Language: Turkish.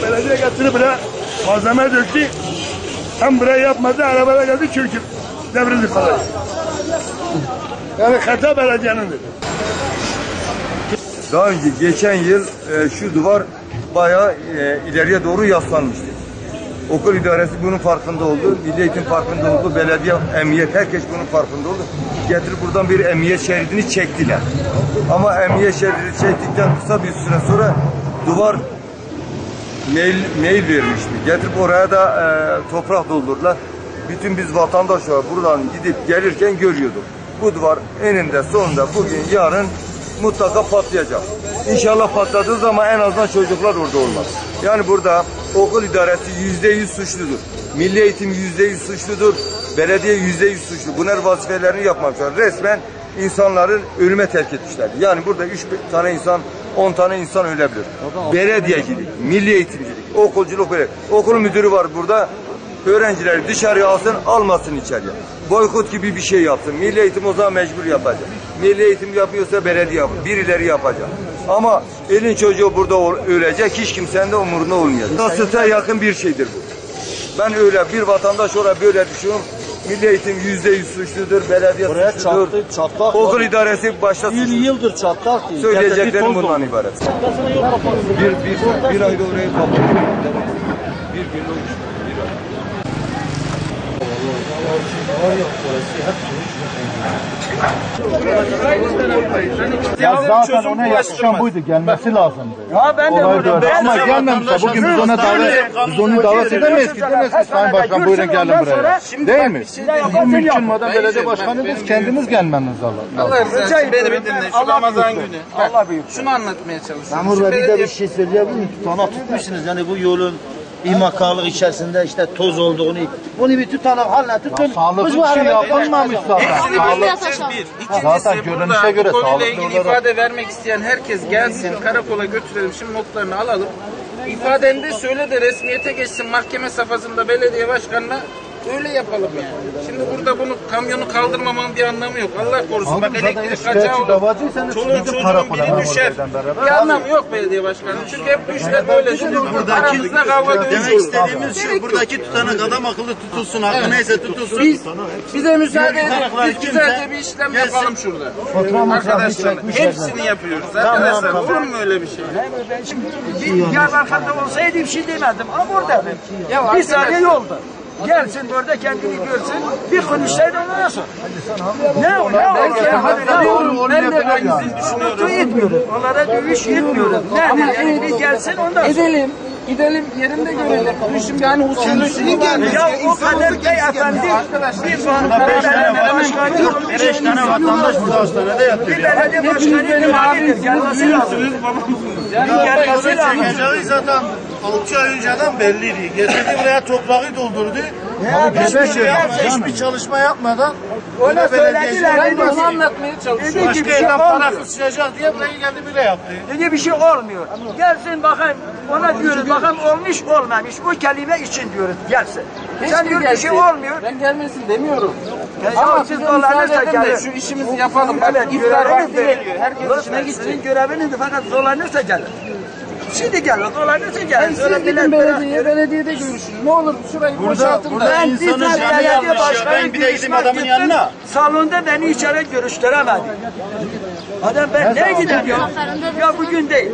Belediye getirip bile malzeme döktü. Hem buraya yapmadı, arabaya geldi çöküp devrildi falan. Yani hata belediyenindir. Daha önce geçen yıl şu duvar bayağı ileriye doğru yaslanmıştı. Okul idaresi bunun farkında oldu, Milli Eğitim farkında oldu, belediye, emniyet, herkes bunun farkında oldu. Getirip buradan bir emniyet şeridini çektiler. Ama emniyet şeridini çektikten kısa bir süre sonra duvar mail vermişti. Getirip oraya da toprak doldurdular. Bütün biz vatandaşlar buradan gidip gelirken görüyorduk. Bu duvar eninde sonunda bugün yarın mutlaka patlayacak. İnşallah patladığı zaman en azından çocuklar orada olmaz. Yani burada okul idaresi %100 suçludur. Milli Eğitim %100 suçludur. Belediye %100 suçlu. Bunlar vazifelerini yapmamışlar. Resmen insanların ölüme terk etmişler. Yani burada 3 tane insan, 10 tane insan ölebilir. Belediyecilik, milli eğitimcilik, okulculuk böyle. Okulun müdürü var burada. Öğrencileri dışarıya alsın, almasın içeriye. Boykot gibi bir şey yapsın. Milli Eğitim o zaman mecbur yapacak. Milli Eğitim yapıyorsa belediye yapar. Birileri yapacak. Ama elin çocuğu burada ölecek, hiç kimsenin de umurunda olmayacak. Nasılsa yakın bir şeydir bu. Ben öyle bir vatandaş olarak böyle düşünüyorum. Milli Eğitim %100 suçludur, belediye buraya suçludur. Çatlak okul idaresi başta suçludur. Bir yıldır çatlak değil. Söyleyeceklerim bundan ibaret. Bir ayda orayı kapattım. Bir gün olmuş. Bir ay. Ya zaten ona yakışan buydu, gelmesi lazımdı. Ya ben de burada. Ama gelmemişse bugün biz onu davet edemeyiz ki. Demeyiz ki Sayın Başkan buyurun gelin buraya. Değil mi? Bu mümkün maden belediye başkanı biz kendimiz gelmemiz lazım. Allah rızası için beni bir dinle. Şu Ramazan günü. Allah büyük. Şunu anlatmaya çalışıyorum. Memur Bey bir de bir şey söyleyebilir miyim? Tutanak tutmuşsunuz yani bu yolun İmakarlık içerisinde işte toz olduğunu, bunu bir tutanak haline tutun. Sağlıklı bir şey yapılmamış zaten. İkincisi burada bu konuyla ilgili ifade vermek isteyen herkes gelsin, karakola götürelim, şimdi notlarını alalım. İfadeni de söyle de resmiyete geçsin, mahkeme safhasında belediye başkanına öyle yapalım yani. Şimdi burada bunu kamyonu kaldırmamanın bir anlamı yok. Allah korusun bak elektrik kaçağı olur. Çoluğun çocuğun biri düşer. Bir anlamı yok belediye başkanı. Çünkü hep bu işler böyle. Aramızda kavga dövüş Demek istediğimiz şu, buradaki tutanak adam akıllı tutulsun, hakkı neyse tutulsun. Bize müsaade edin. Biz güzelce bir işlem yapalım şurada. Arkadaşlar hepsini yapıyoruz. Arkadaşlar olur mu öyle bir şey? Diyarbakır'da olsaydı bir şey demedim ama orada bir saniye yolda. Gelsin burada kendini görsün, bir konuşsaydı ondan sonra. Ne o? Ben de siz düşünüyorum. Onlara dövüş etmiyorum. Yani bir gelsin ondan sonra. Gidelim yerinde görelim. Şimdi yani usulü Ya o kadar beyefendi bir belediye başkanı 5 tane vatandaş burada hastanede yatıyor. bir belediye başkanı görevlidir. Gelmesi lazım. Gelmesi lazım. Çekeceği zaten 6 ay önceden belliydi. Getirdi buraya toprağı doldurdu. Hiçbir çalışma yapmadan Ona söylediler. ben de onu anlatmaya çalışıyorum. Dedi ki bir başka şey yerden olmuyor. para kısacak diye buraya geldi bile yaptı. Dedi bir şey olmuyor. Gelsin bakayım ona diyoruz bakayım olmuş olmamış bu kelime için diyoruz gelsin. Sen diyor bir şey olmuyor. Ben gelmesin demiyorum. Ama siz dolanırsa gelin. Şu işimizi yapalım. Bak Evet, iftar vakti göreviniz geliyor. Herkes işine gidecek. Sizin göreviniz fakat dolanırsa gelin. Şimdi gelin dolanırsa gelin. Ben siz gidin belediyede görüşün. Ne olur şurayı boşaltın da. Ben insanın bizzat canı belediye yanlış ya. başkanı Ben bir de gideyim görüşmek adamın gittim. yanına. Salonda beni içeri görüştüremedi. Adam ben nereye gideyim ya? Ya bugün değil.